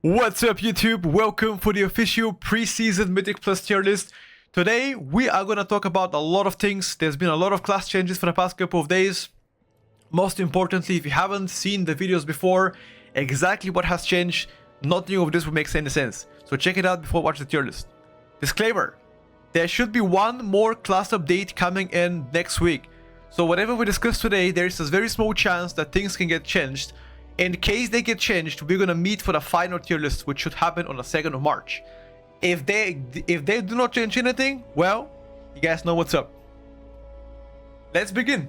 What's up YouTube? Welcome for the official preseason Mythic Plus tier list. Today we are gonna talk about a lot of things. There's been a lot of class changes for the past couple of days. Most importantly, if you haven't seen the videos before, exactly what has changed, nothing of this will make any sense. So check it out before watching the tier list. Disclaimer, there should be one more class update coming in next week. So whatever we discuss today, there is a very small chance that things can get changed. In case they get changed, we're gonna meet for the final tier list, which should happen on the 2nd of March. If they do not change anything, well, you guys know what's up. Let's begin.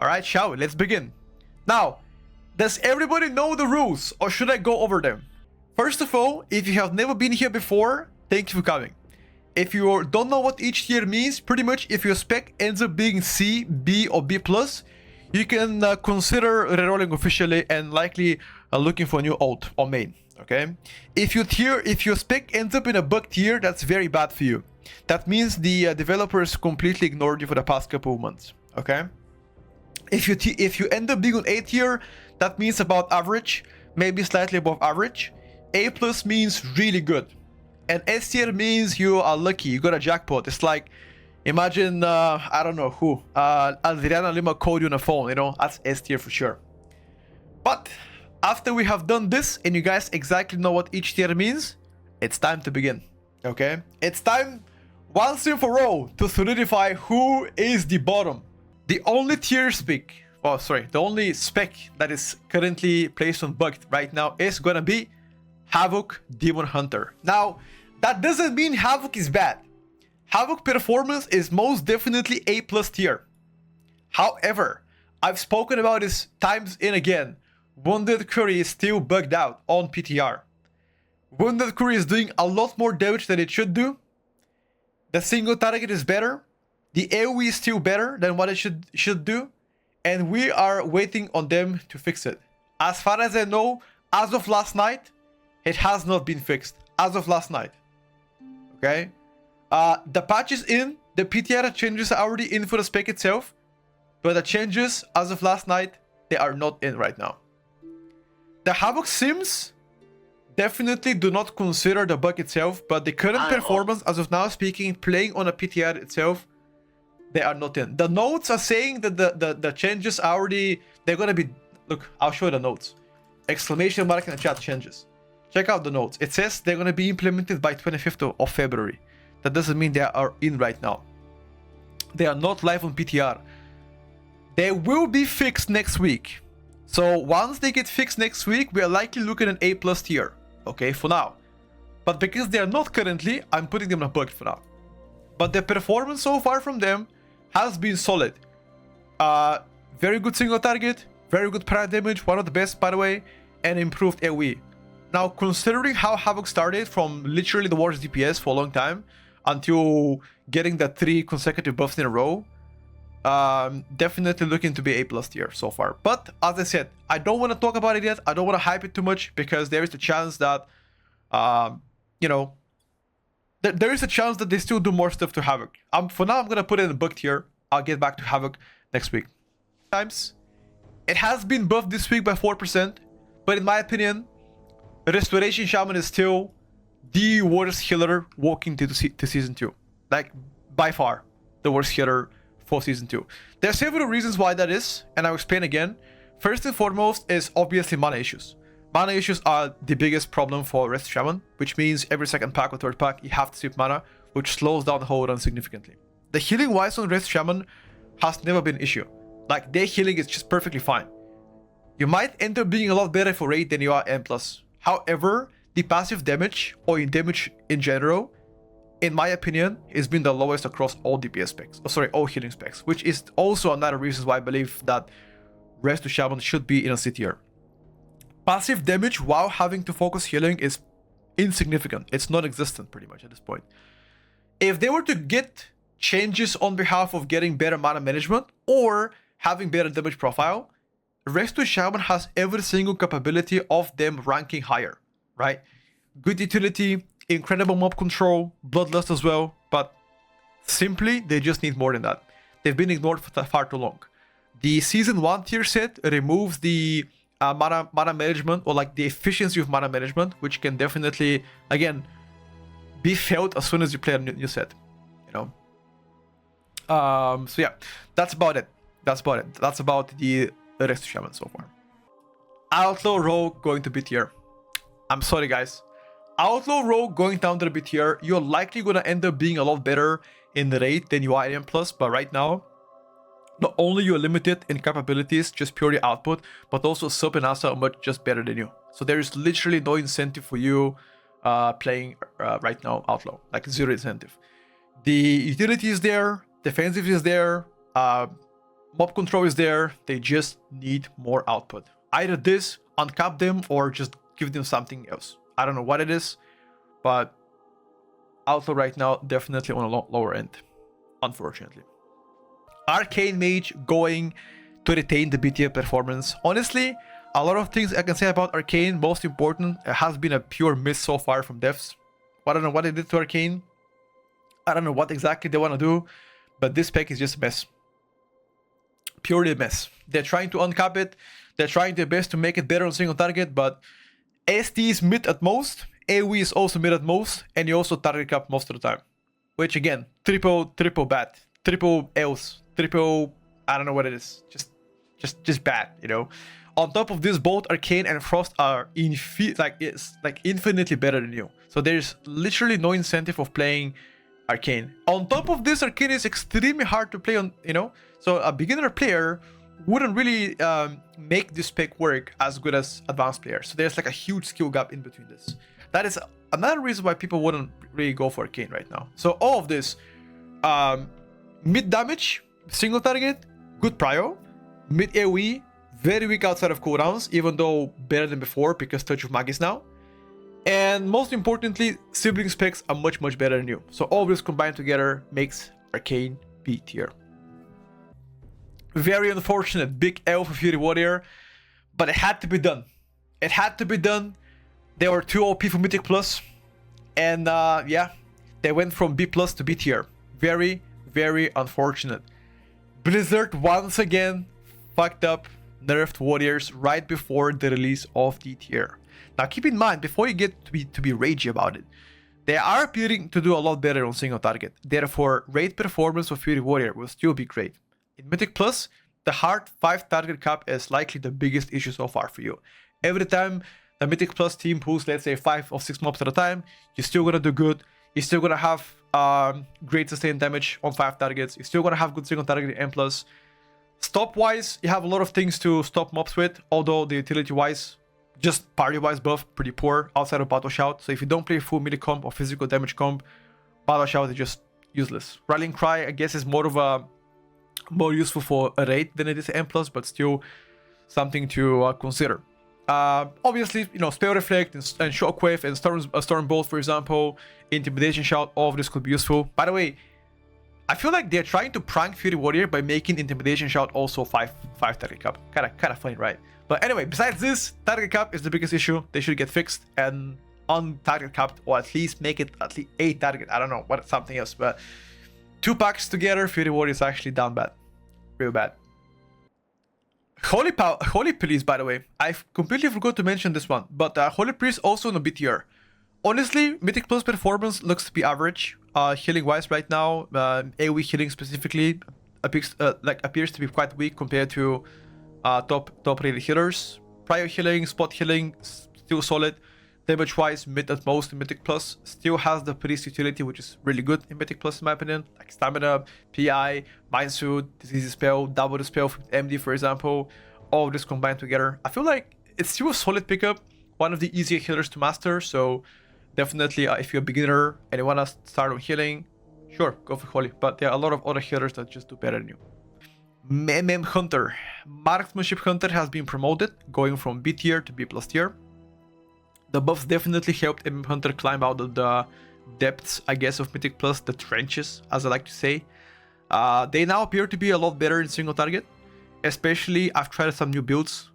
Alright, shall we? Let's begin. Now, does everybody know the rules, or should I go over them? First of all, if you have never been here before, thank you for coming. If you don't know what each tier means, pretty much if your spec ends up being C, B, or B+, you can consider rerolling officially and likely looking for a new ult or main, okay? If your spec ends up in a bug tier, that's very bad for you. That means the developers completely ignored you for the past couple of months, okay? If you end up being on A tier, that means about average, maybe slightly above average. A+ means really good. And S tier means you are lucky, you got a jackpot. It's like, imagine, I don't know who, Adriana Lima called you on a phone, you know, that's S tier for sure. But after we have done this and you guys exactly know what each tier means, it's time to begin, okay? It's time, once and for all, to solidify who is the bottom. The only tier spec, oh sorry, the only spec that is currently placed on bugged right now is gonna be Havoc Demon Hunter. Now, that doesn't mean Havoc is bad. Havoc performance is most definitely A+ tier. However, I've spoken about this times and again. Wounded Curry is still bugged out on PTR. Wounded Curry is doing a lot more damage than it should do. The single target is better. The AoE is still better than what it should do. And we are waiting on them to fix it. As far as I know, as of last night, it has not been fixed. As of last night. Okay? The patch is in, the PTR changes are already in for the spec itself, but the changes as of last night, they are not in right now. The Havoc Sims definitely do not consider the bug itself, but the current performance as of now speaking, playing on a PTR itself, they are not in. The notes are saying that the changes are already, they're gonna be, look, I'll show you the notes. Exclamation mark in the chat changes. Check out the notes. It says they're gonna be implemented by 25th of February. That doesn't mean they are in right now. They are not live on PTR. They will be fixed next week. So once they get fixed next week, we are likely looking at A+ tier. Okay, for now. But because they are not currently, I'm putting them in a bucket for now. But the performance so far from them has been solid. Very good single target, very good prior damage, one of the best by the way, and improved AoE. Now considering how Havoc started from literally the worst DPS for a long time, until getting the 3 consecutive buffs in a row, definitely looking to be A+ tier so far. But as I said, I don't want to talk about it yet. I don't want to hype it too much because there is a chance that, you know, there is a chance that they still do more stuff to Havoc. For now, I'm gonna put it in the bug tier. I'll get back to Havoc next week. It has been buffed this week by 4%, but in my opinion, Retribution Shaman is still the worst healer walking to season 2. Like, by far, the worst healer for season 2. There are several reasons why that is, and I'll explain again. First and foremost is obviously mana issues. Mana issues are the biggest problem for Rest Shaman, which means every second pack or third pack, you have to sweep mana, which slows down the whole run significantly. The healing wise on Rest Shaman has never been an issue. Like, their healing is just perfectly fine. You might end up being a lot better for raid than you are M+. However, the passive damage, or in damage in general, in my opinion, has been the lowest across all DPS specs. Oh, sorry, all healing specs, which is also another reason why I believe that Rest to Shaman should be in a C tier. Passive damage while having to focus healing is insignificant. It's non-existent pretty much at this point. If they were to get changes on behalf of getting better mana management or having better damage profile, Rest to Shaman has every single capability of them ranking higher, right? Good utility, incredible mob control, bloodlust as well, but simply they just need more than that. They've been ignored for far too long. The season 1 tier set removes the mana management, or like the efficiency of mana management, which can definitely, again, be felt as soon as you play a new set, you know. So yeah, that's about it. That's about the Rescue Shaman so far. Outlaw Rogue going to B tier. I'm sorry, guys. Outlaw Rogue going down to the B tier, you're likely gonna end up being a lot better in the raid than you are in M+, but right now, not only you're limited in capabilities, just purely output, but also sub and asa are much just better than you. So there is literally no incentive for you playing right now Outlaw, like zero incentive. The utility is there, defensive is there, mob control is there, they just need more output. Either this, uncap them, or just give them something else. I don't know what it is, but Outlaw right now definitely on a lower end, unfortunately. Arcane Mage going to retain the B tier performance. Honestly, a lot of things I can say about Arcane. Most important, it has been a pure miss so far from devs. I don't know what they did to Arcane. I don't know what exactly they want to do, but this spec is just a mess. Purely a mess. They're trying to uncap it. They're trying their best to make it better on single target, but ST is mid at most, AoE is also mid at most, and you also target cap most of the time. Which again, triple bad, triple else, triple, I don't know what it is, just bad, you know. On top of this, both Arcane and Frost are infinitely better than you. So there's literally no incentive of playing Arcane. On top of this, Arcane is extremely hard to play on, you know. So a beginner player wouldn't really make this spec work as good as advanced players. So there's like a huge skill gap in between this. That is another reason why people wouldn't really go for Arcane right now. So all of this, mid damage, single target, good prio, mid AoE, very weak outside of cooldowns, even though better than before because Touch of Mag is now. And most importantly, sibling specs are much better than you. So all of this combined together makes Arcane B tier. Very unfortunate, big L for Fury Warrior, but it had to be done. It had to be done. They were too OP for Mythic Plus, and yeah, they went from B plus to B tier. Very unfortunate. Blizzard once again fucked up, nerfed Warriors right before the release of D tier. Now keep in mind, before you get to be ragey about it, they are appearing to do a lot better on single target. Therefore, raid performance of Fury Warrior will still be great. In Mythic Plus, the hard 5 target cap is likely the biggest issue so far for you. Every time the Mythic Plus team pulls, let's say, 5 or 6 mobs at a time, you're still gonna do good. You're still gonna have great sustained damage on 5 targets. You're still gonna have good single target in M+. Stop-wise, you have a lot of things to stop mobs with, although the utility-wise, just party-wise buff, pretty poor outside of Battle Shout. So if you don't play full melee comp or physical damage comp, Battle Shout is just useless. Rallying Cry, I guess, is more useful for a raid than it is M+, but still something to consider. Obviously, you know, Spell Reflect and Shockwave and Storm Bolt, for example, Intimidation Shout, all of this could be useful. By the way, I feel like they're trying to prank Fury Warrior by making Intimidation Shout also 5 target cap. Kind of funny, right? But anyway, besides this, target cap is the biggest issue. They should get fixed and on target capped, or at least make it at least 8 target. I don't know what something else, but 2 packs together, Fury Warrior is actually down bad, real bad. Holy Priest, by the way, I completely forgot to mention this one, but Holy Priest also in a B tier. Honestly, Mythic Plus performance looks to be average. Healing wise right now, AoE healing specifically appears to be quite weak compared to top rated healers. Prior healing, spot healing, still solid. Damage wise, mid at most in Mythic Plus. Still has the Priest utility, which is really good in Mythic Plus in my opinion. Like Stamina, PI, Mind Suit, Disease Spell, Double the Spell with MD for example. All of this combined together. I feel like it's still a solid pickup. One of the easier healers to master. So definitely if you're a beginner and you want to start on healing, sure, go for Holy. But there are a lot of other healers that just do better than you. MM Hunter. Marksmanship Hunter has been promoted, going from B tier to B plus tier. The buffs definitely helped MM Hunter climb out of the depths, I guess, of Mythic Plus, the trenches, as I like to say. They now appear to be a lot better in single target. Especially, I've tried some new builds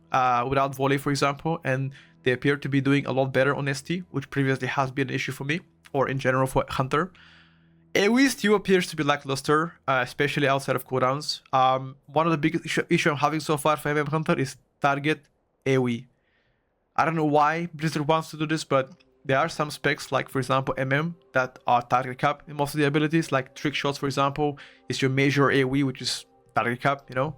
without volley, for example, and they appear to be doing a lot better on ST, which previously has been an issue for me, or in general for Hunter. AoE still appears to be lackluster, especially outside of cooldowns. One of the biggest issues I'm having so far for MM Hunter is target AoE. I don't know why Blizzard wants to do this, but there are some specs, like for example that are target cap in most of the abilities, like trick shots, for example, is your major AoE, which is target cap, you know,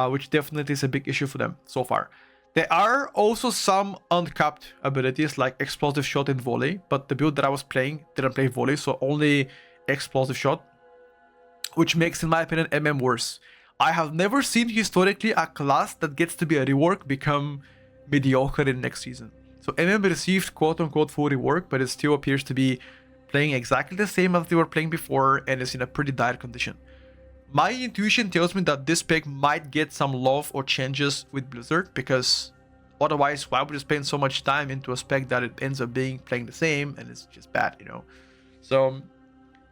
which definitely is a big issue for them so far. There are also some uncapped abilities like explosive shot and volley, but the build that I was playing didn't play volley, so only explosive shot, which makes, in my opinion, worse. I have never seen historically a class that gets to be a rework become mediocre in next season. So received quote-unquote full rework, but it still appears to be playing exactly the same as they were playing before and is in a pretty dire condition. My intuition tells me that this pick might get some love or changes with Blizzard, because otherwise why would you spend so much time into a spec that it ends up playing the same and it's just bad, you know? So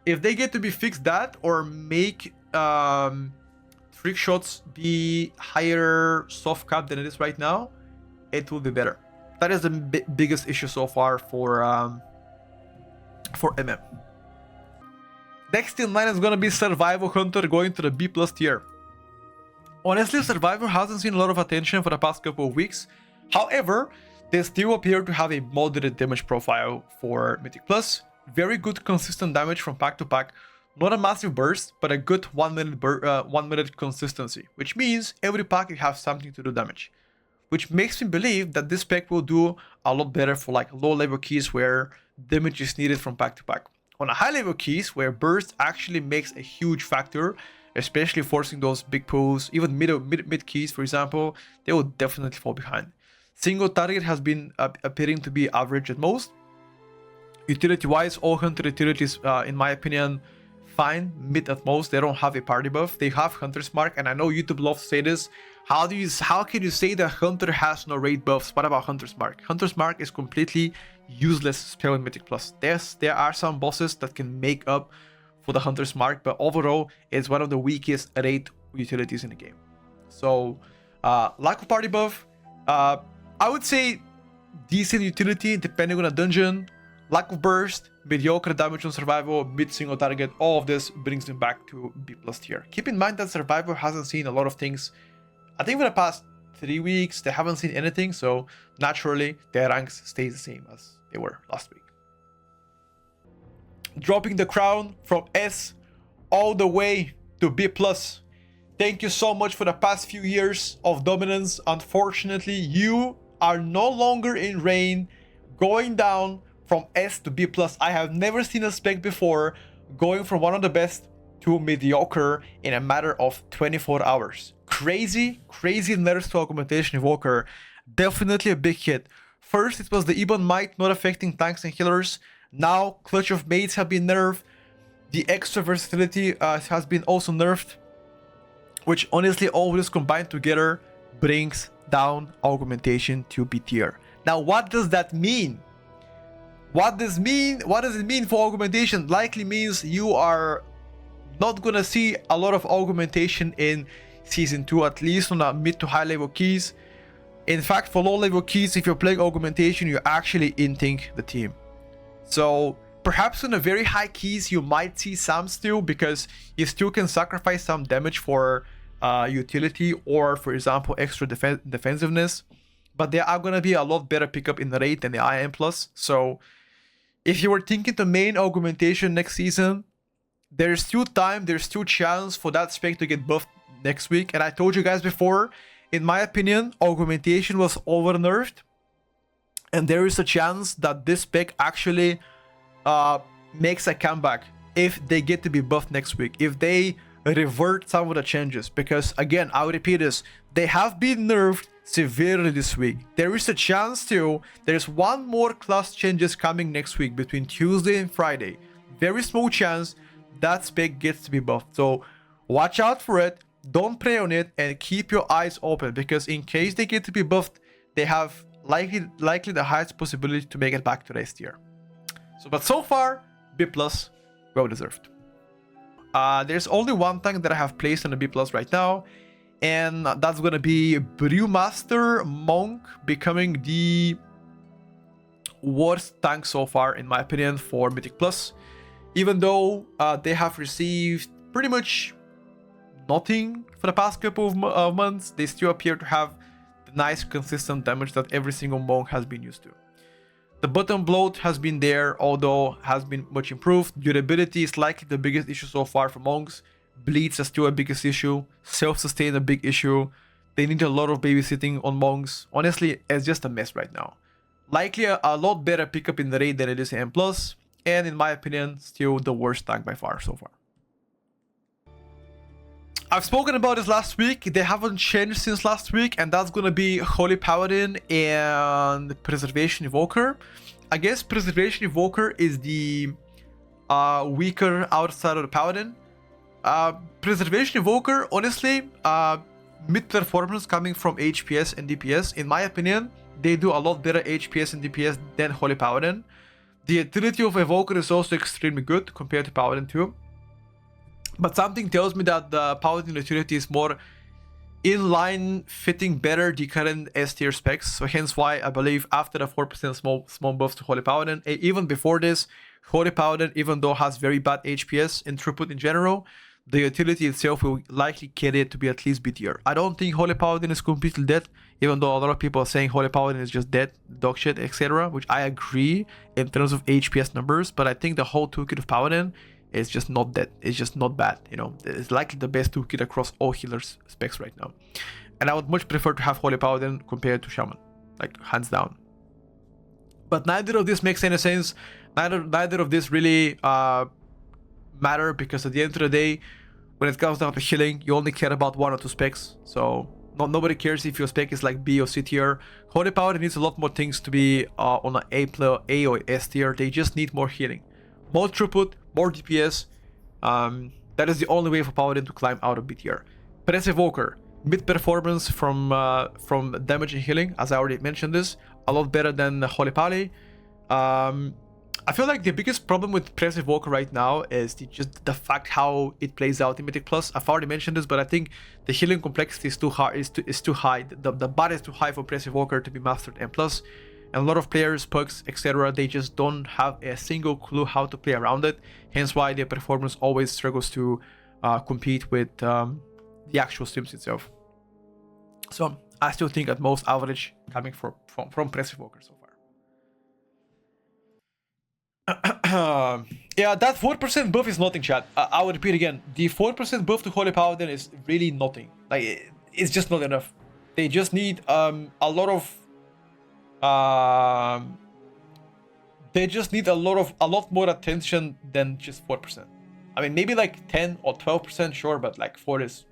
if they get to be fixed that, or make trick shots be higher soft cap than it is right now, it will be better. That is the biggest issue so far for MM. Next in line is going to be Survival Hunter, going to the B+ tier. Honestly, Survivor hasn't seen a lot of attention for the past couple of weeks. However, they still appear to have a moderate damage profile for Mythic Plus. Very good consistent damage from pack to pack. Not a massive burst, but a good 1 minute consistency, which means every pack you have something to do damage. Which makes me believe that this pack will do a lot better for like low level keys where damage is needed from pack to pack. On a high level keys where burst actually makes a huge factor, especially forcing those big pulls, even mid keys for example, they will definitely fall behind. Single target has been appearing to be average at most. Utility wise, all Hunter utilities in my opinion fine, mid at most. They don't have a party buff. They have Hunter's Mark, and I know YouTube loves to say this. How can you say that Hunter has no raid buffs? What about Hunter's Mark? Hunter's Mark is completely useless spell in Mythic Plus. Yes, there are some bosses that can make up for the Hunter's Mark, but overall it's one of the weakest raid utilities in the game. So lack of party buff, I would say decent utility depending on a dungeon. Lack of burst, mediocre damage on survival, mid single target, all of this brings them back to B+ tier. Keep in mind that survival hasn't seen a lot of things. I think for the past 3 weeks they haven't seen anything, so naturally their ranks stays the same as they were last week. Dropping the crown from S all the way to B+. Thank you so much for the past few years of dominance. Unfortunately, you are no longer in reign, going down from S to B+. I have never seen a spec before going from one of the best to mediocre in a matter of 24 hours. Crazy nerfs to Augmentation Evoker. Definitely a big hit. First, it was the Ebon Might not affecting tanks and healers. Now, Clutch of Mates have been nerfed. The extra versatility has been also nerfed. Which honestly, all this combined together brings down Augmentation to B tier. Now, what does that mean? What does it mean for Augmentation? Likely means you are not gonna see a lot of Augmentation in Season 2, at least on the mid to high level keys. In fact, for low level keys, if you're playing Augmentation, you're actually inting the team. So perhaps on the very high keys, you might see some still, because you still can sacrifice some damage for utility or, for example, extra defensiveness. But they are gonna be a lot better pickup in the rate than the IM+. So if you were thinking to main Augmentation next season, there's still time, there's still chance for that spec to get buffed next week. And I told you guys before, in my opinion, Augmentation was over-nerfed. And there is a chance that this spec actually makes a comeback if they get to be buffed next week. If they revert some of the changes. Because again, I'll repeat this, they have been nerfed severely this week. There is a chance still, there's one more class changes coming next week between Tuesday and Friday. Very small chance that spec gets to be buffed. So watch out for it, don't prey on it, and keep your eyes open, because in case they get to be buffed, they have likely the highest possibility to make it back to the S tier. But so far, B+, well deserved. There's only one tank that I have placed on the B+ right now, and that's gonna be Brewmaster Monk, becoming the worst tank so far in my opinion for Mythic Plus. Even though they have received pretty much nothing for the past couple of months, they still appear to have the nice consistent damage that every single monk has been used to. The button bloat has been there, although has been much improved. Durability is likely the biggest issue so far for monks. Bleeds are still a biggest issue. Self-sustain a big issue. They need a lot of babysitting on monks. Honestly, it's just a mess right now. Likely a lot better pickup in the raid than it is in M+, and in my opinion, still the worst tank by far so far. I've spoken about this last week. They haven't changed since last week, and that's gonna be Holy Paladin and Preservation Evoker. I guess Preservation Evoker is the weaker outside of the Paladin. Preservation Evoker, honestly, mid performance coming from HPS and DPS. In my opinion, they do a lot better HPS and DPS than Holy Paladin. The utility of Evoker is also extremely good compared to Paladin too. But something tells me that the Paladin utility is more in line, fitting better the current S tier specs. So hence why I believe after the 4% small buffs to Holy Paladin, even before this, Holy Paladin, even though has very bad HPS and throughput in general, the utility itself will likely carry it to be at least B tier. I don't think Holy Paladin is completely dead, even though a lot of people are saying Holy Paladin is just dead, dog shit, etc. Which I agree in terms of HPS numbers, but I think the whole toolkit of Paladin is just not dead. It's just not bad, you know. It's likely the best toolkit across all healers specs right now. And I would much prefer to have Holy Paladin compared to Shaman, like hands down. But neither of this makes any sense. Neither of this really matter, because at the end of the day, when it comes down to healing, you only care about 1 or 2 specs. So nobody cares if your spec is like B or C tier. Holy Paladin needs a lot more things to be on an A or S tier. They just need more healing, more throughput, more DPS. That is the only way for Paladin to climb out of B tier. Press Evoker, mid performance from damage and healing, as I already mentioned this, a lot better than Holy Pally. I feel like the biggest problem with Press Evoker right now is just the fact how it plays out in Mythic Plus. I've already mentioned this, but I think the healing complexity is too high. Is too high. The bar is too high for Press Evoker to be mastered M+. And a lot of players, pucks, etc., they just don't have a single clue how to play around it. Hence why their performance always struggles to compete with the actual streams itself. So I still think at most average coming from Press Evoker so far. Yeah, that 4% buff is nothing, chat. I will repeat again. The 4% buff to Holy Paladin is really nothing. Like, it's just not enough. They just need a lot of they just need a lot more attention than just 4%. I mean, maybe like 10 or 12%, sure, but like 4 is,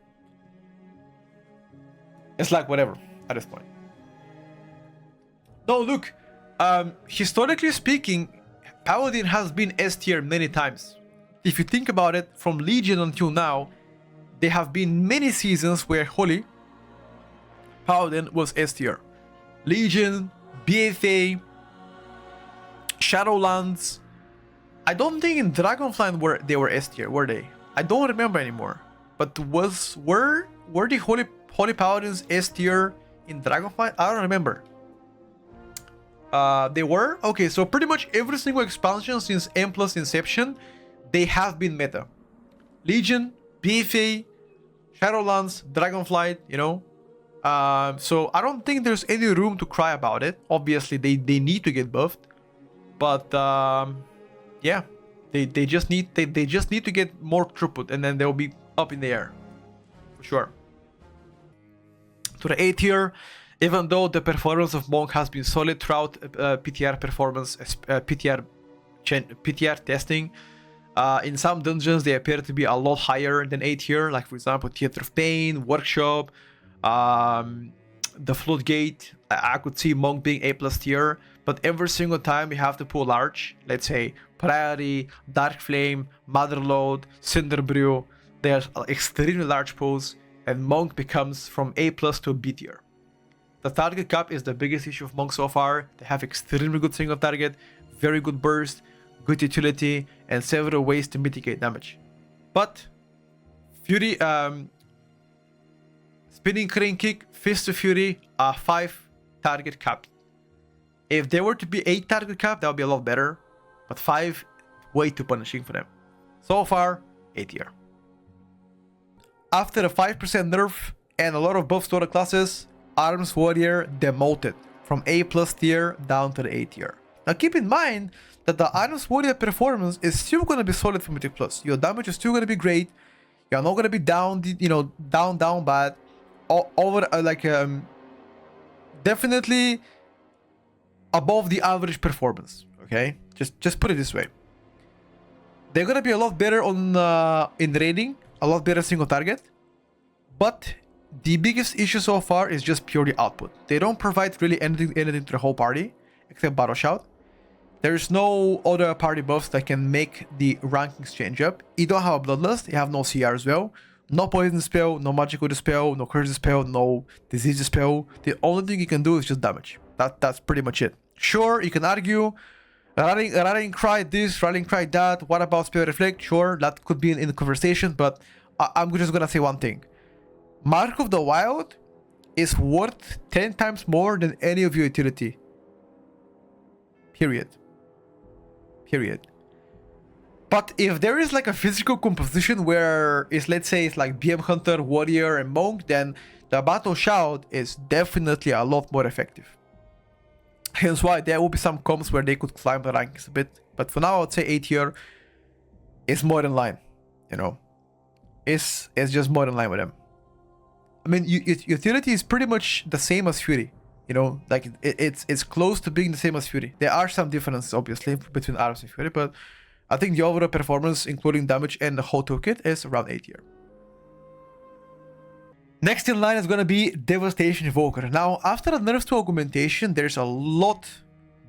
it's like whatever at this point. No, look, historically speaking, Paladin has been S tier many times. If you think about it, from Legion until now, there have been many seasons where Holy Paladin was S tier. Legion, BFA, Shadowlands. I don't think in Dragonflight they were S tier, were they? I don't remember anymore. But were the Holy Paladins S tier in Dragonflight? I don't remember. They were? Okay, so pretty much every single expansion since M+ Inception, they have been meta. Legion, BFA, Shadowlands, Dragonflight, you know. So I don't think there's any room to cry about it. Obviously, they need to get buffed. But yeah, they just need to get more throughput, and then they'll be up in the air. For sure. To the A tier. Even though the performance of Monk has been solid throughout PTR performance, PTR testing, in some dungeons they appear to be a lot higher than A tier, like for example Theater of Pain, Workshop, the Floodgate. I could see Monk being A+ tier, but every single time you have to pull large, let's say Priory, Dark Flame, Motherlode, Cinderbrew, there's extremely large pulls, and Monk becomes from A+ to B tier. The target cap is the biggest issue of Monk so far. They have extremely good single target, very good burst, good utility, and several ways to mitigate damage. But Fury, Spinning Crane Kick, Fist of Fury are 5 target cap. If there were to be 8 target cap, that would be a lot better. But 5, way too punishing for them. So far, A tier. After a 5% nerf and a lot of buffs to other classes, Arms Warrior demoted from A+ tier down to the A tier. Now keep in mind that the Arms Warrior performance is still going to be solid for Mythic Plus. Your damage is still going to be great. You're not going to be down, down bad. Over definitely above the average performance. Okay, just put it this way. They're gonna be a lot better on in raiding, a lot better single target, but the biggest issue so far is just purely output. They don't provide really anything to the whole party except Battle Shout. There's no other party buffs that can make the rankings change up. You don't have a Bloodlust, you have no CR as well, no Poison Spell, no Magical Dispel, no Curse Dispel, no Disease Dispel. The only thing you can do is just damage. That's pretty much it. Sure, you can argue, Rallying Cry this, Rallying Cry that, what about Spell Reflect? Sure, that could be in the conversation, but I'm just gonna say one thing. Mark of the Wild is worth 10 times more than any of your utility. Period. But if there is like a physical composition where it's, let's say it's like BM Hunter, Warrior, and Monk, then the Battle Shout is definitely a lot more effective. Hence why there will be some comps where they could climb the rankings a bit. But for now, I would say A tier is more in line. It's just more in line with them. I mean, utility is pretty much the same as Fury. Like it's close to being the same as Fury. There are some differences, obviously, between Arms and Fury, but I think the overall performance, including damage and the whole toolkit, is around A tier. Next in line is going to be Devastation Evoker. Now, after the nerfs to Augmentation, there's a lot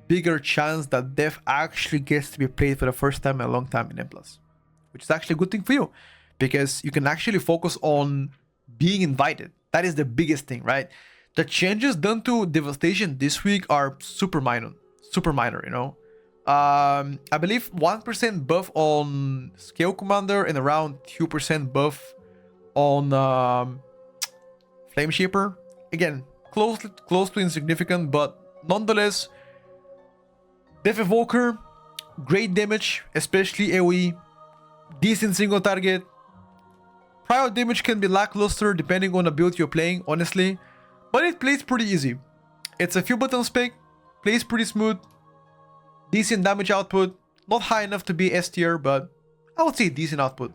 bigger chance that Dev actually gets to be played for the first time in a long time in M+, which is actually a good thing for you, because you can actually focus on being invited. That is the biggest thing, right? The changes done to Devastation this week are super minor, I believe 1% buff on Scale Commander and around 2% buff on Flame Shaper. Again, close to insignificant, but nonetheless, Dev Evoker, great damage, especially AoE, decent single target. Prior damage can be lackluster depending on the build you're playing, honestly, but it plays pretty easy. It's a few buttons pick, plays pretty smooth, decent damage output, not high enough to be S tier, but I would say decent output.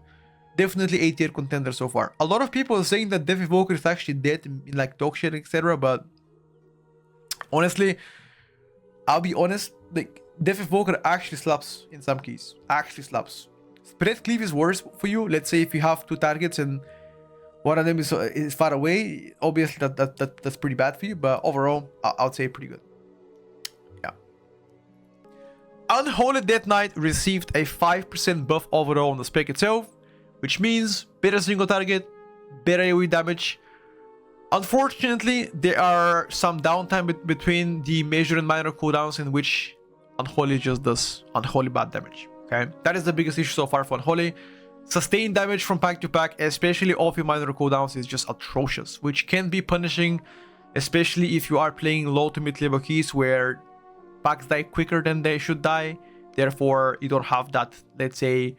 Definitely A tier contender so far. A lot of people are saying that Dev Evoker is actually dead in like dog shit, etc. But honestly, I'll be honest, like Dev Evoker actually slaps in some keys. Actually slaps. Spread Cleave is worse for you. Let's say if you have two targets and one of them is far away, obviously that's pretty bad for you. But overall, I would say pretty good. Yeah. Unholy Death Knight received a 5% buff overall on the spec itself, which means better single target, better AoE damage. Unfortunately, there are some downtime between the major and minor cooldowns in which Unholy just does Unholy bad damage. Okay, that is the biggest issue so far for Unholy. Sustained damage from pack to pack, especially off your minor cooldowns, is just atrocious, which can be punishing, especially if you are playing low to mid level keys where packs die quicker than they should die. Therefore, you don't have that, let's say,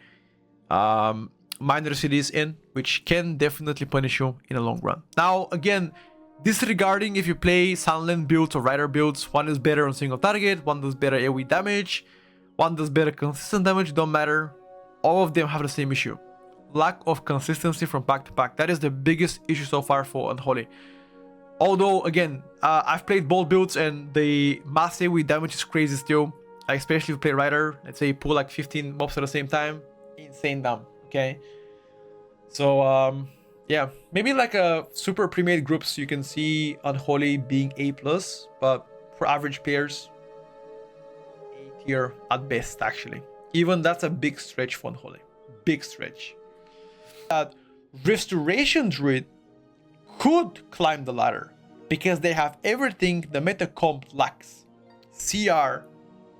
minor cities in, which can definitely punish you in the long run. Now, again, disregarding if you play Sunland builds or Rider builds, one is better on single target, one does better AoE damage, one does better consistent damage, don't matter. All of them have the same issue. Lack of consistency from pack to pack. That is the biggest issue so far for Unholy. Although, again, I've played both builds and the mass AoE damage is crazy still. Especially if you play Rider, let's say you pull like 15 mobs at the same time. Insane dumb. Okay, so yeah, maybe like a super pre-made groups you can see Unholy being A+, but for average players, A tier at best actually. Even that's a big stretch for Unholy, big stretch. Restoration Druid could climb the ladder because they have everything the meta comp lacks: CR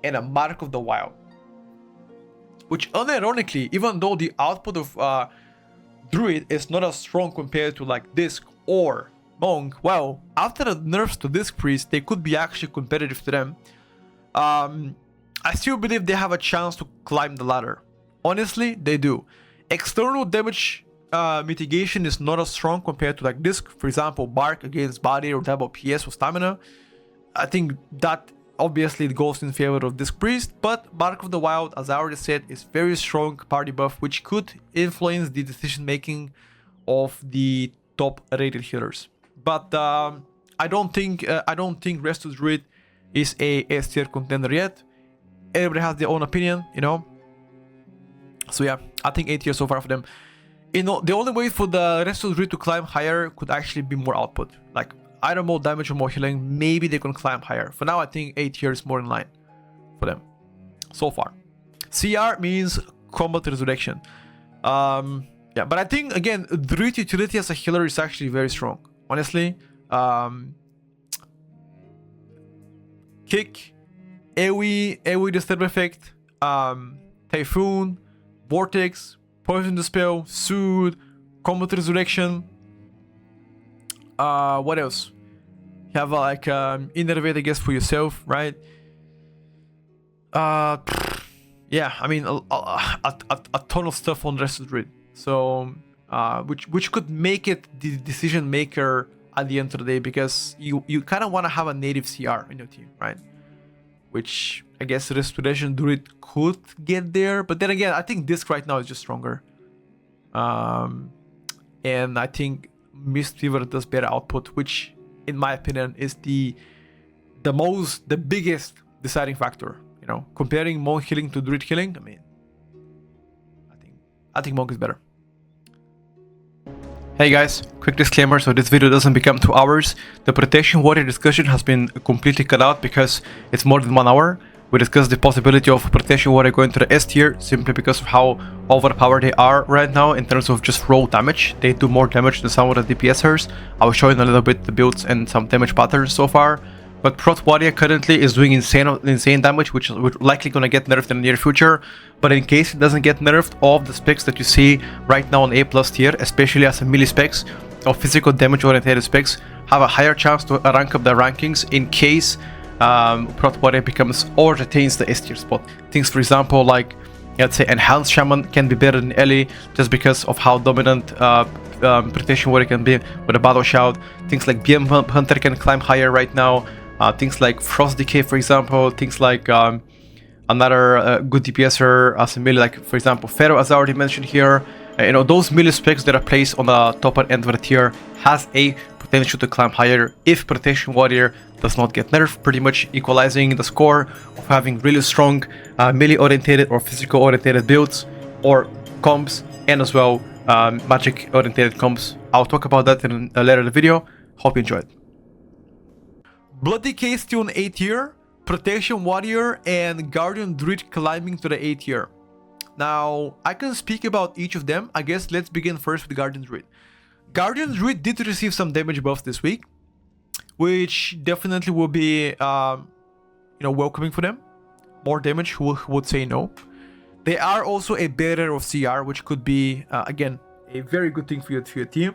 and a Mark of the Wild. Which unironically, even though the output of Druid is not as strong compared to like Disc or Monk, well, after the nerfs to Disc Priest, they could be actually competitive to them. I still believe they have a chance to climb the ladder. Honestly, they do. External damage mitigation is not as strong compared to like Disc. For example, Bark against body or double PS or stamina. I think that obviously it goes in favor of Disc Priest, but Bark of the Wild, as I already said, is very strong party buff, which could influence the decision making of the top rated healers. But I don't think Resto Druid is a S tier contender yet. Everybody has their own opinion, you know. So yeah, I think A tier so far for them. You know, the only way for the Resto Druid to climb higher could actually be more output, like either more damage or more healing. Maybe they can climb higher. For now, I think A tier is more in line for them so far. CR means combat resurrection. Yeah, but I think again, Druid utility as a healer is actually very strong. Honestly, kick, AoE disturb effect, Typhoon, Vortex, Poison Dispel, Soothe, Combat Resurrection. What else? You have like Innervate, I guess, for yourself, right? Yeah, I mean a ton of stuff on Resto Druid. So which could make it the decision maker at the end of the day, because you kind of want to have a native CR in your team, right? Which I guess Restoration Druid could get there, but then again, I think Disc right now is just stronger. And I think Mistweaver does better output, which in my opinion is the biggest deciding factor. You know, comparing Monk healing to Druid healing, I mean, I think Monk is better. Hey guys, quick disclaimer, so this video doesn't become 2 hours. The Protection Warrior discussion has been completely cut out because it's more than 1 hour. We discussed the possibility of Protection Warrior going to the S tier simply because of how overpowered they are right now in terms of just raw damage. They do more damage than some of the DPSers. I was showing a little bit the builds and some damage patterns so far. But Prot Warrior currently is doing insane damage, which is likely gonna get nerfed in the near future. But in case it doesn't get nerfed, all of the specs that you see right now on A+ tier, especially as a melee specs or physical damage oriented specs, have a higher chance to rank up the rankings in case Prot Warrior becomes or retains the S tier spot. Things, for example, like let's say Enhanced Shaman can be better than Ellie just because of how dominant Protection Warrior can be with a Battle Shout. Things like BM Hunter can climb higher right now. Things like Frost Decay, for example, things like another good DPSer as a melee, like for example Pharaoh, as I already mentioned here. You know, those melee specs that are placed on the top end of the tier has a potential to climb higher if Protection Warrior does not get nerfed, pretty much equalizing the score of having really strong melee oriented or physical oriented builds or comps, and as well magic oriented comps. I'll talk about that in a later video. Hope you enjoyed. Blood DK still on A tier, Protection Warrior and Guardian Druid climbing to the A tier. Now, I can speak about each of them. I guess let's begin first with Guardian Druid. Guardian Druid did receive some damage buffs this week, which definitely will be, you know, welcoming for them. More damage, who would say no? They are also a bearer of CR, which could be, again, a very good thing for your team.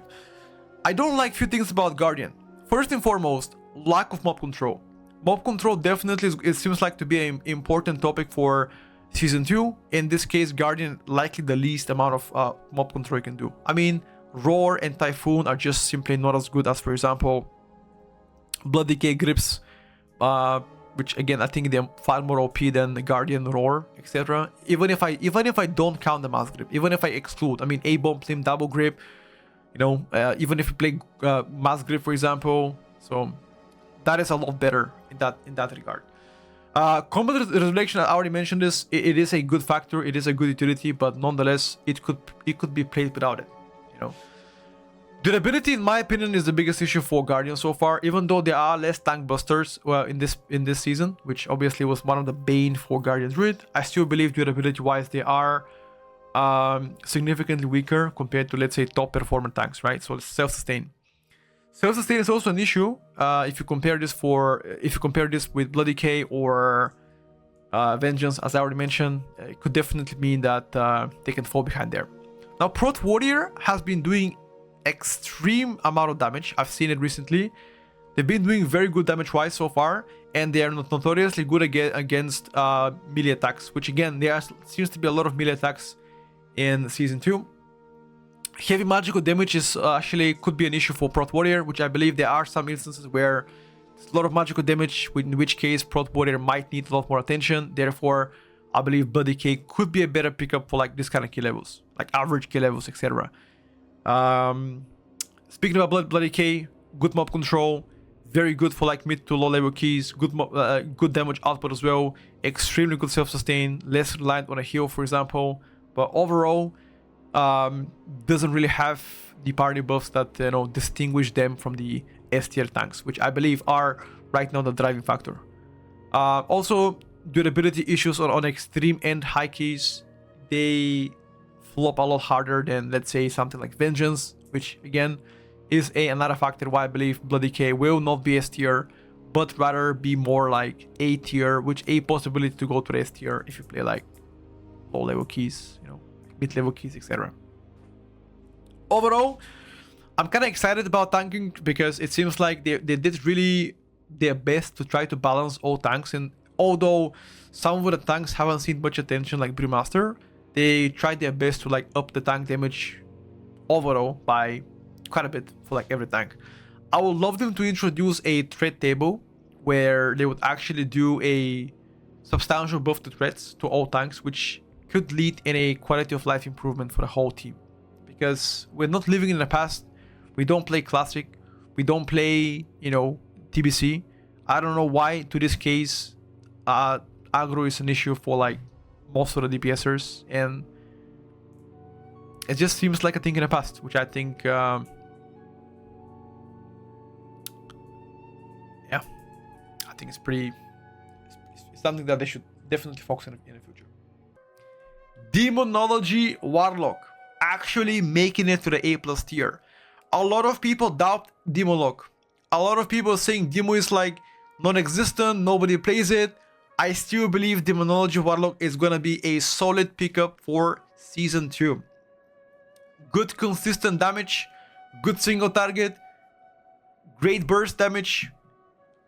I don't like few things about Guardian. First and foremost, lack of mob control. Mob control definitely it seems like to be an important topic for season 2. In this case, Guardian likely the least amount of mob control you can do. I mean, Roar and Typhoon are just simply not as good as, for example, Blood Decay Grips, which again I think they're far more OP than the Guardian, Roar, etc. Even if I don't count the Mass Grip, even if I exclude, I mean, A-Bomb, Flame, Double Grip, you know, even if you play Mass Grip, for example. So that is a lot better in that regard. Combat Resurrection, I already mentioned this. It is a good factor. It is a good utility, but nonetheless, it could be played without it. You know, durability, in my opinion, is the biggest issue for Guardian so far. Even though there are less tank busters in this season, which obviously was one of the bane for Guardian Druid, I still believe durability-wise they are significantly weaker compared to, let's say, top performer tanks, right? So self-sustain. Self-sustain is also an issue if you compare this with Blood Decay or Vengeance, as I already mentioned. It could definitely mean that they can fall behind there. Now, Prot Warrior has been doing extreme amount of damage. I've seen it recently. They've been doing very good damage-wise so far, and they are notoriously good against melee attacks, which again, there seems to be a lot of melee attacks in Season 2. Heavy magical damage is actually could be an issue for Prot Warrior, which I believe there are some instances where it's a lot of magical damage, in which case Prot Warrior might need a lot more attention. Therefore, I believe Blood DK could be a better pickup for like this kind of key levels, like average key levels, etc. Speaking about Blood DK, good mob control, very good for like mid to low level keys, good damage output as well, extremely good self-sustain, less reliant on a heal, for example. But overall, doesn't really have the party buffs that distinguish them from the S tier tanks, which I believe are right now the driving factor. Also, durability issues on extreme end high keys, they flop a lot harder than, let's say, something like Vengeance, which again is another factor why I believe Blood DK will not be S tier, but rather be more like A tier, which a possibility to go to the S tier if you play like low level keys, mid-level keys, etc. Overall, I'm kind of excited about tanking because it seems like they did really their best to try to balance all tanks, and although some of the tanks haven't seen much attention like Brewmaster, they tried their best to like up the tank damage overall by quite a bit for like every tank. I would love them to introduce a threat table where they would actually do a substantial buff to threats to all tanks, which could lead in a quality of life improvement for the whole team. Because we're not living in the past, we don't play Classic, we don't play, TBC. I don't know why, to this case, aggro is an issue for like most of the DPSers, and it just seems like a thing in the past, which I think, yeah, I think it's something that they should definitely focus on in the future. Demonology Warlock actually making it to the A+ tier. A lot of people doubt Demolock. A lot of people saying Demo is like non-existent, nobody plays it. I still believe Demonology Warlock is gonna be a solid pickup for Season 2. Good consistent damage, good single target, great burst damage,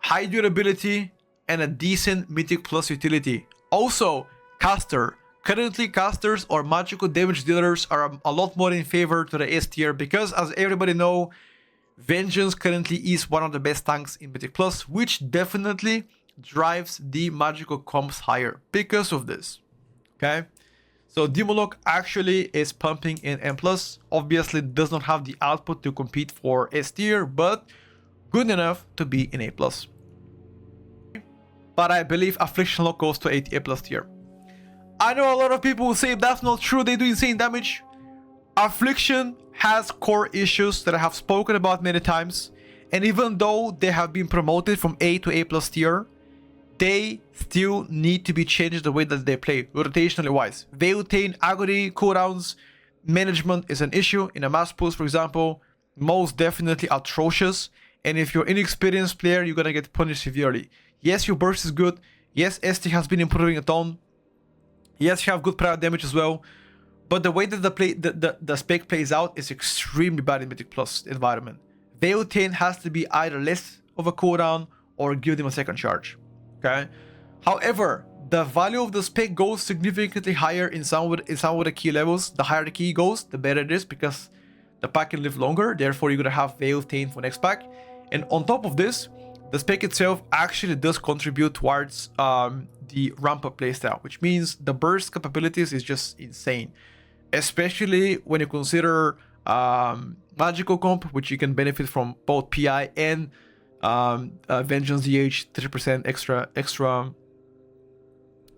high durability, and a decent Mythic Plus utility. Also, caster. Currently, casters or magical damage dealers are a lot more in favor to the S tier because, as everybody know, Vengeance currently is one of the best tanks in Mythic Plus, which definitely drives the magical comps higher because of this. Okay, so Demolock actually is pumping in M+. Obviously, does not have the output to compete for S tier, but good enough to be in A+. But I believe Affliction Warlock goes to A+ tier. I know a lot of people will say that's not true, they do insane damage. Affliction has core issues that I have spoken about many times, and even though they have been promoted from A to A+ tier, they still need to be changed the way that they play, rotationally wise. Veiltain, Agony, cooldowns, management is an issue. In a mass pulse, for example, most definitely atrocious, and if you're an inexperienced player, you're gonna get punished severely. Yes, your burst is good, yes, ST has been improving a ton, yes, you have good prior damage as well, but the way that the spec plays out is extremely bad in Mythic Plus environment. Veiltain has to be either less of a cooldown or give them a second charge. Okay. However, the value of the spec goes significantly higher in some of the key levels. The higher the key goes, the better it is because the pack can live longer. Therefore, you're gonna have Veiltain for next pack. And on top of this, the spec itself actually does contribute towards the ramp up playstyle, which means the burst capabilities is just insane, especially when you consider magical comp, which you can benefit from both PI and Vengeance DH, 30% extra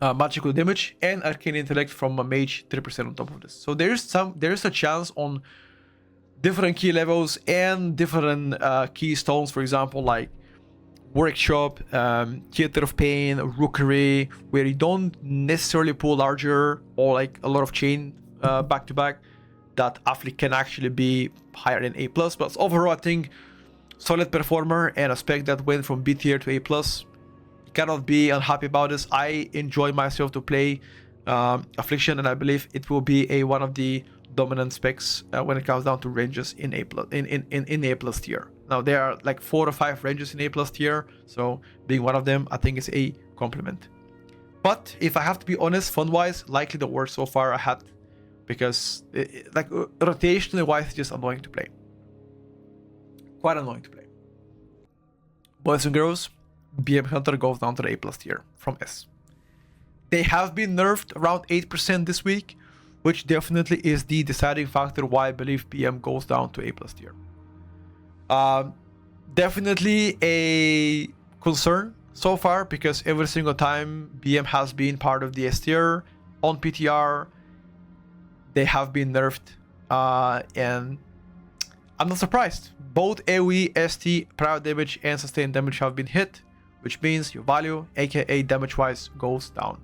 magical damage, and Arcane Intellect from a Mage, 3% on top of this. So there's a chance on different key levels and different keystones, for example, like Workshop, Theater of Pain, Rookery, where you don't necessarily pull larger or like a lot of chain back to back, that Afflict can actually be higher than A+. But overall, I think solid performer and a spec that went from B tier to A+. You cannot be unhappy about this. I enjoy myself to play Affliction, and I believe it will be one of the dominant specs when it comes down to ranges in A+ in A+ tier. Now there are like 4 or 5 ranges in A+ tier, so being one of them, I think is a compliment. But if I have to be honest, fun-wise, likely the worst so far I had, because rotationally wise, it's just annoying to play. Quite annoying to play. Boys and girls, BM Hunter goes down to the A+ tier from S. They have been nerfed around 8% this week, which definitely is the deciding factor why I believe BM goes down to A+ tier. Definitely a concern so far, because every single time BM has been part of the S tier on PTR, they have been nerfed, and I'm not surprised. Both AoE, ST, private damage, and sustained damage have been hit, which means your value, aka damage-wise, goes down.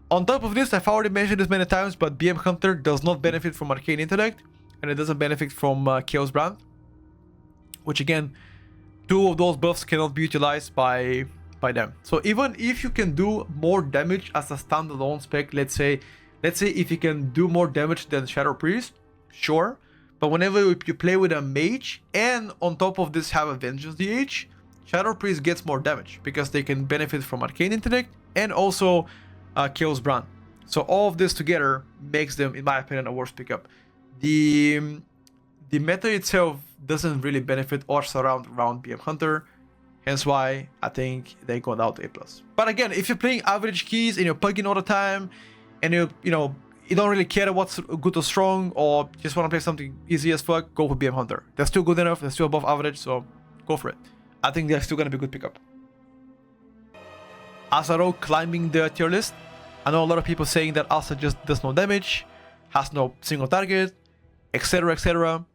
On top of this, I've already mentioned this many times, but BM Hunter does not benefit from Arcane Intellect, and it doesn't benefit from Chaos Brand, which again, two of those buffs cannot be utilized by them. So even if you can do more damage as a standalone spec, let's say if you can do more damage than Shadow Priest, sure. But whenever you play with a mage and on top of this have a Vengeance DH, Shadow Priest gets more damage because they can benefit from Arcane Intellect and also Chaos Brand. So all of this together makes them, in my opinion, a worse pickup. The meta itself doesn't really benefit or surround around BM Hunter, hence why I think they go down to A+. But again, if you're playing average keys and you're pugging all the time, and you don't really care what's good or strong, or just want to play something easy as fuck, go for BM Hunter. They're still good enough, they're still above average, so go for it. I think they're still gonna be a good pickup. Asa Rogue climbing the tier list. I know a lot of people saying that Asa just does no damage, has no single target, etc, etc.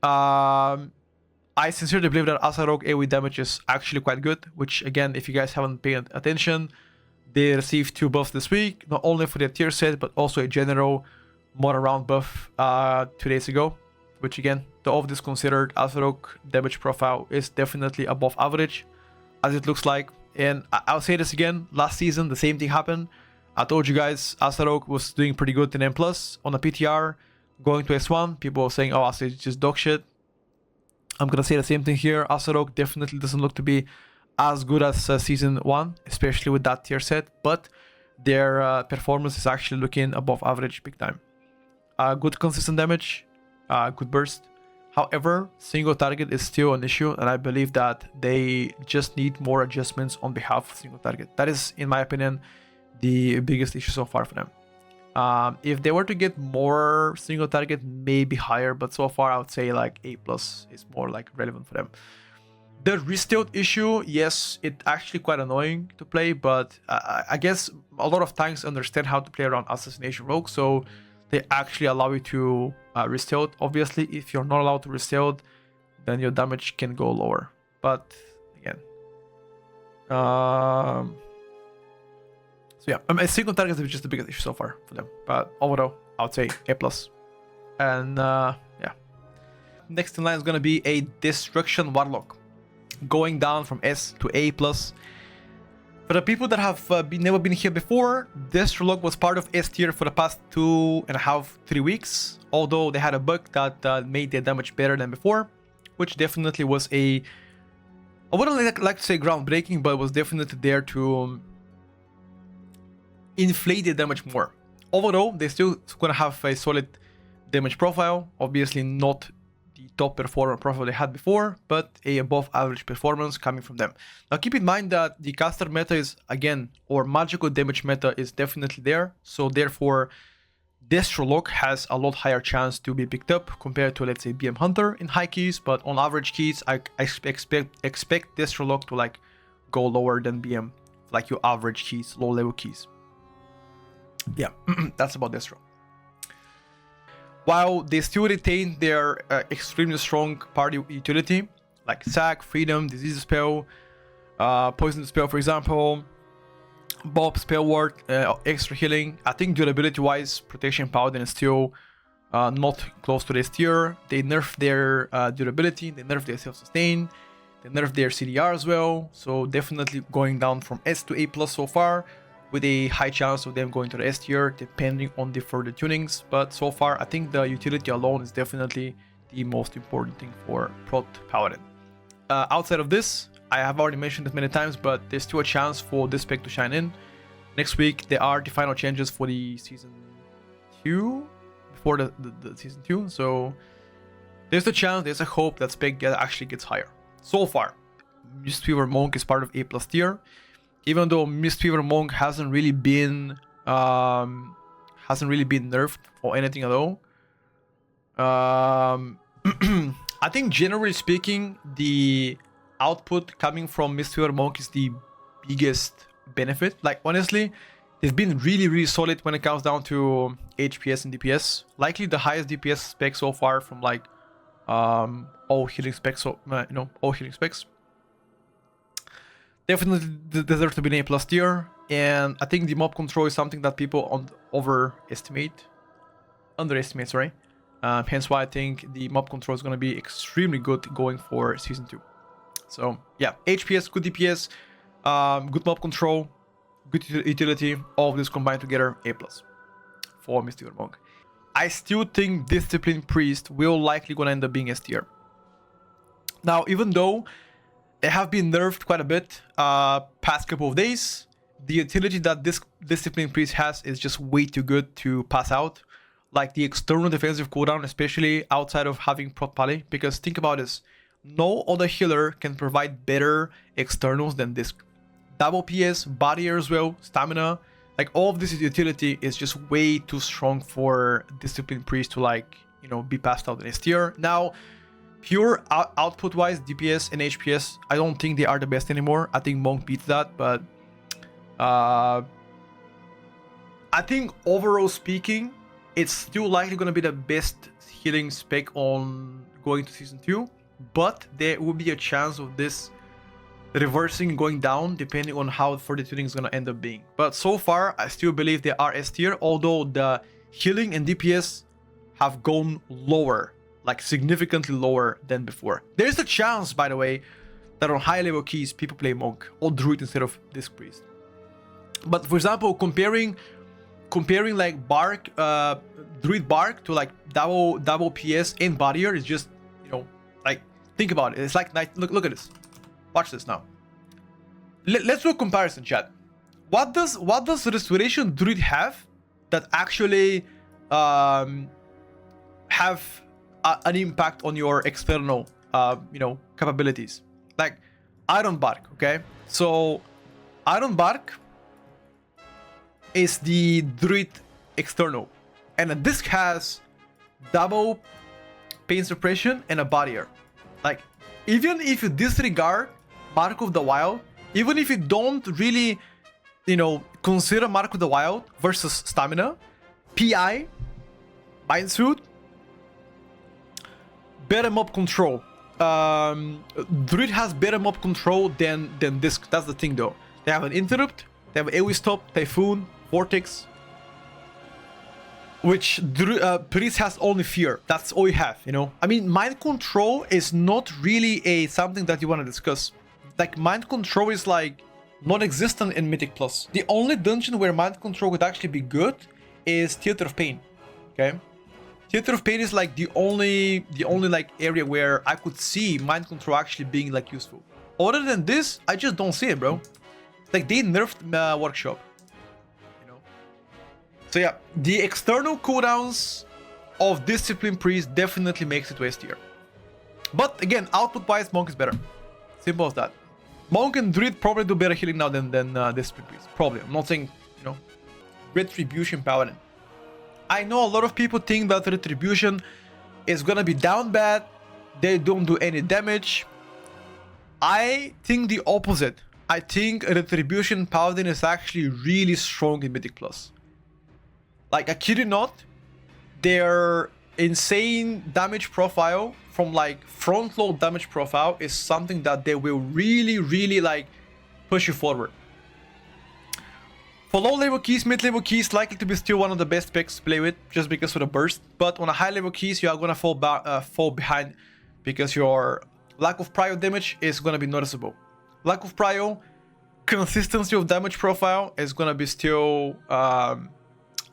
I sincerely believe that Asa Rogue AoE damage is actually quite good, which again, if you guys haven't paid attention, they received 2 buffs this week, not only for their tier set, but also a general more around buff 2 days ago, which again, the all of this considered, Asa Rogue damage profile is definitely above average, as it looks like. And I'll say this again, last season, the same thing happened. I told you guys, Asa Rogue was doing pretty good in M+, on a PTR, going to S1, people were saying, oh, Asa is just dog shit. I'm gonna say the same thing here. Asa Rogue definitely doesn't look to be as good as season 1, especially with that tier set, but their performance is actually looking above average big time. Good consistent damage, good burst. However, single target is still an issue, and I believe that they just need more adjustments on behalf of single target. That is, in my opinion, the biggest issue so far for them. If they were to get more single target, maybe higher, but so far I would say like A+ is more like relevant for them. The restilt issue, yes, it's actually quite annoying to play, but I guess a lot of tanks understand how to play around Assassination Rogue, so they actually allow you to restilt. Obviously, if you're not allowed to restilt, then your damage can go lower. But again, so yeah, single target is just the biggest issue so far for them. But overall, I would say A+. And yeah, next in line is gonna be a Destruction Warlock, going down from S to A+. For the people that have never been here before, this Warlock was part of S tier for the past 2.5-3 weeks, although they had a bug that made their damage better than before, which definitely was I wouldn't like to say groundbreaking, but it was definitely there to inflate their damage more. Although they're still gonna have a solid damage profile, obviously not the top performer profile they had before, but a above average performance coming from them. Now keep in mind that the caster meta is, again, or magical damage meta is definitely there, so therefore this Warlock has a lot higher chance to be picked up compared to, let's say, BM Hunter in high keys, but on average keys I expect this Warlock to like go lower than BM, like your average keys, low level keys. Yeah, that's about this Warlock. While they still retain their extremely strong party utility, like Sack, Freedom, Disease Spell, Poison Spell, for example, Bob, Spell Ward, extra healing. I think durability wise, Protection Paladin is still not close to this tier. They nerf their durability, they nerf their self-sustain, they nerf their CDR as well. So definitely going down from S to A+ so far, with a high chance of them going to the S tier depending on the further tunings. But so far I think the utility alone is definitely the most important thing for Prot Paladin. Outside of this, I have already mentioned it many times, but there's still a chance for this pick to shine in. Next week there are the final changes for the season 2 before the season 2. So there's a chance, there's a hope that spec actually gets higher. So far, Mistweaver Monk is part of A+ tier, even though Mistweaver Monk hasn't really been nerfed or anything at all. I think generally speaking, the output coming from Mistweaver Monk is the biggest benefit. Like honestly, they've been really solid when it comes down to HPS and DPS. Likely the highest DPS spec so far from like all healing specs. So all healing specs. Definitely deserve to be an A+ tier, and I think the mob control is something that people underestimate. Sorry. Hence why I think the mob control is going to be extremely good going for season 2. So yeah, HPS, good DPS, good mob control, good utility, all of this combined together, A+ for Mistweaver Monk. I still think Discipline Priest will likely gonna end up being S tier. Now, even though they have been nerfed quite a bit past couple of days, the utility that this Discipline Priest has is just way too good to pass out. Like the external defensive cooldown, especially outside of having Prot Pally, because think about this, no other healer can provide better externals than this. Double PS, body air as well, stamina, like all of this utility is just way too strong for Discipline Priest to like, be passed out in S tier. Now, pure output wise, DPS and HPS, I don't think they are the best anymore. I think Monk beats that, but I think overall speaking, it's still likely going to be the best healing spec on going to season 2, but there will be a chance of this reversing and going down depending on how for the tuning is going to end up being. But so far, I still believe they are S tier, although the healing and DPS have gone lower, like significantly lower than before. There's a chance, by the way, that on high level keys, people play Monk or Druid instead of Disc Priest. But for example, comparing like Bark, Druid Bark to like double PS and body air is just, like think about it. It's like look at this. Watch this now. Let's do a comparison, chat. What does Restoration Druid have that actually have an impact on your external capabilities? Like Iron Bark, okay? So Iron Bark is the Druid external, and a disc has double pain suppression and a body air. Like even if you disregard Mark of the Wild, even if you don't really consider Mark of the Wild versus stamina, PI, Mind Suit, better mob control. Druid has better mob control than Disc. That's the thing though. They have an Interrupt, they have AoE Stop, Typhoon, Vortex, which Priest has only Fear. That's all you have, I mean, Mind Control is not really something that you want to discuss. Like, Mind Control is like non-existent in Mythic Plus. The only dungeon where Mind Control would actually be good is Theater of Pain, okay? Theater of Pain is like the only like area where I could see Mind Control actually being like useful. Other than this, I just don't see it, bro. Like they nerfed Workshop, So yeah, the external cooldowns of Discipline Priest definitely makes it to S tier. But again, output-wise, Monk is better. Simple as that. Monk and Druid probably do better healing now than Discipline Priest. Probably. I'm not saying, Retribution Paladin. I know a lot of people think that Retribution is gonna be down bad. They don't do any damage. I think the opposite. I think Retribution Paladin is actually really strong in Mythic Plus. Like, I kid you not, their insane damage profile from like front load damage profile is something that they will really like push you forward. For low level keys, mid level keys, likely to be still one of the best picks to play with just because of the burst. But on a high level keys, you are gonna fall behind because your lack of prio damage is gonna be noticeable. Lack of prio, consistency of damage profile is gonna be still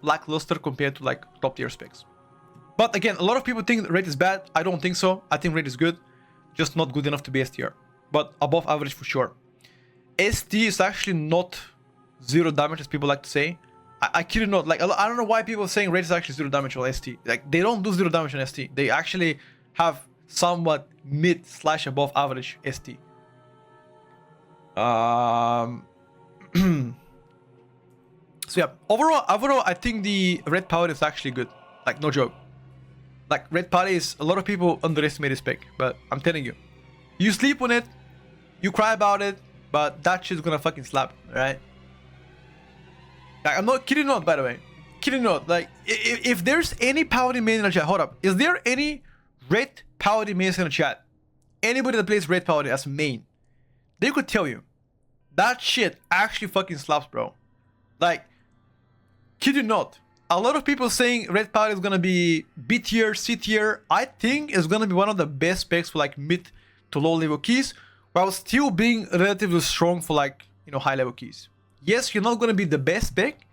lackluster compared to like top tier specs. But again, a lot of people think raid is bad. I don't think so. I think raid is good, just not good enough to be S tier, but above average for sure. ST is actually not zero damage as people like to say. I kid you not. Like, I don't know why people are saying Raid is actually 0 damage on ST. Like, they don't do 0 damage on ST. They actually have somewhat mid/above average ST. So yeah, overall, I think the red powder is actually good. Like, no joke. Like, red powder is, a lot of people underestimate this pick, but I'm telling you, you sleep on it, you cry about it, but that shit's gonna fucking slap, right? Like, I'm not kidding not, by the way. Kidding not. Like, if there's any paladin main in the chat, hold up. Is there any red paladin mains in the chat? Anybody that plays red paladin as main, they could tell you that shit actually fucking slaps, bro. Like, kid you not. A lot of people saying red paladin is gonna be B tier, C tier. I think it's gonna be one of the best picks for like mid to low level keys, while still being relatively strong for like, you know, high level keys. Yes, you're not gonna be the best pick.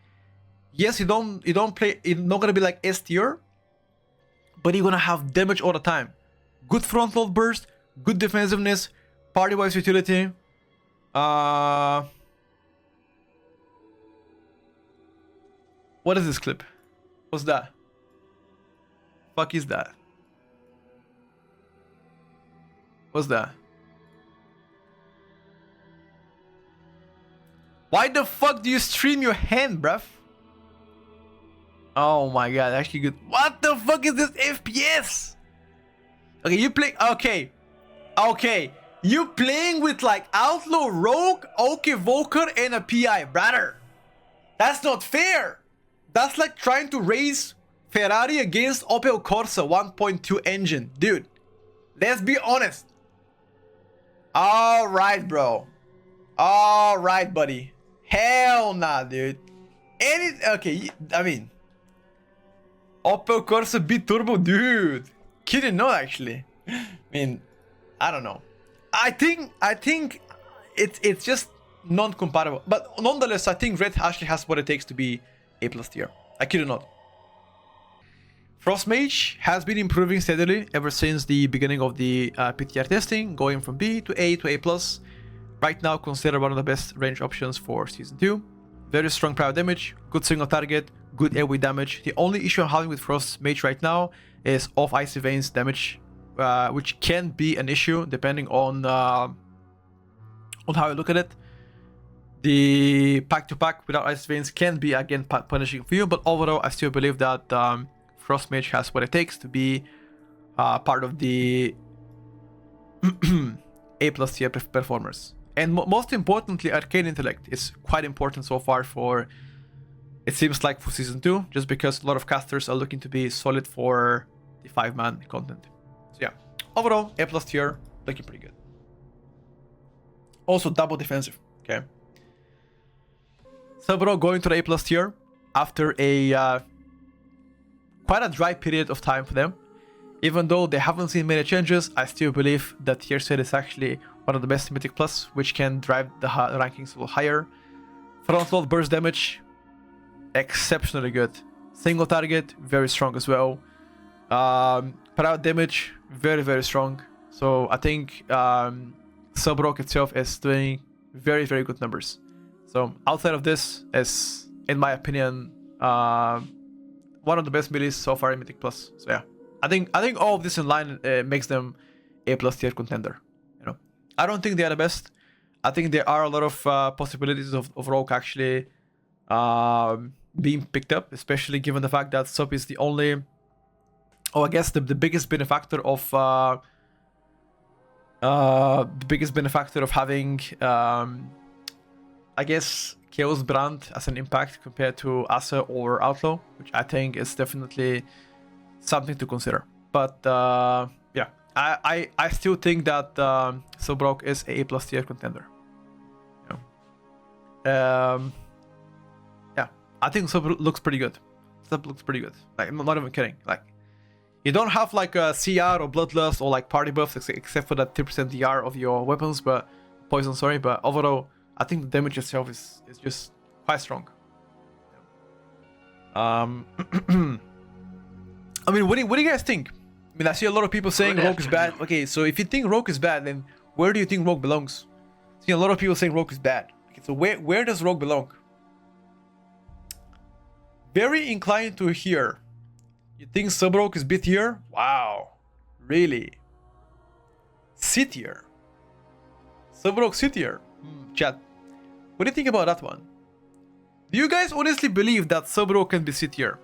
Yes, you don't play. It's not gonna be like S tier, but you're gonna have damage all the time. Good front load burst, good defensiveness, party wise utility. What is this clip? What's that? Fuck is that? What's that? Why the fuck do you stream your hand, bruv? Oh my god, actually good. What the fuck is this FPS? Okay, you play. Okay. You playing with like Outlaw Rogue, Evoker, and a PI, brother. That's not fair. That's like trying to race Ferrari against Opel Corsa 1.2 engine. Dude, let's be honest. Alright, bro. Alright, buddy. Hell nah, dude. Okay, I mean, Opel Corsa B-Turbo, dude. Kidding, no, actually. I mean, I don't know. I think it's just non-compatible. But nonetheless, I think Red actually has what it takes to be A+ tier. I kid you not. Frost Mage has been improving steadily ever since the beginning of the PTR testing, going from B to A to A+. Right now, considered one of the best range options for Season 2. Very strong power damage, good single target, good AoE damage. The only issue I'm having with Frost Mage right now is off Icy Veins damage, which can be an issue depending on how you look at it. The pack-to-pack without Ice Veins can be again punishing for you, but overall I still believe that Frost Mage has what it takes to be part of the A+ tier performers. And most importantly, Arcane Intellect is quite important so far for, it seems like, for Season 2, just because a lot of casters are looking to be solid for the 5-man content. So yeah, overall, A+ tier, looking pretty good. Also double defensive, okay? So bro, going to the A+ tier after a quite a dry period of time for them. Even though they haven't seen many changes, I still believe that tier set is actually one of the best Mythic Plus, which can drive the rankings a little higher. Front load burst damage, exceptionally good. Single target, very strong as well. Per out damage, very, very strong. So I think Sub Rogue itself is doing very, very good numbers. So outside of this is, in my opinion, one of the best middies so far in Mythic Plus. So yeah, I think all of this in line makes them A+ tier contender. You know, I don't think they are the best. I think there are a lot of possibilities of Rogue actually being picked up, especially given the fact that Sub is the only, I guess the biggest benefactor of having I guess Chaos Brand as an impact compared to Asa or Outlaw, which I think is definitely something to consider. But yeah, I still think that Sub Rogue is a A+ tier contender. You know? Yeah, I think Sub looks pretty good. Sub looks pretty good. Like, I'm not even kidding. Like, you don't have like a CR or Bloodlust or like party buffs except for that 3% DR of your weapons, but poison, sorry. But overall, I think the damage itself is just quite strong. I mean, what do you guys think? I mean, I see a lot of people saying Rogue is bad. Okay, so if you think Rogue is bad, then where do you think Rogue belongs? I see a lot of people saying Rogue is bad. Okay, so where does Rogue belong? Very inclined to hear. You think Sub Rogue is B tier? Wow. Really? C tier? Sub Rogue C tier? Chat. What do you think about that one? Do you guys honestly believe that Sub Rogue can be C tier?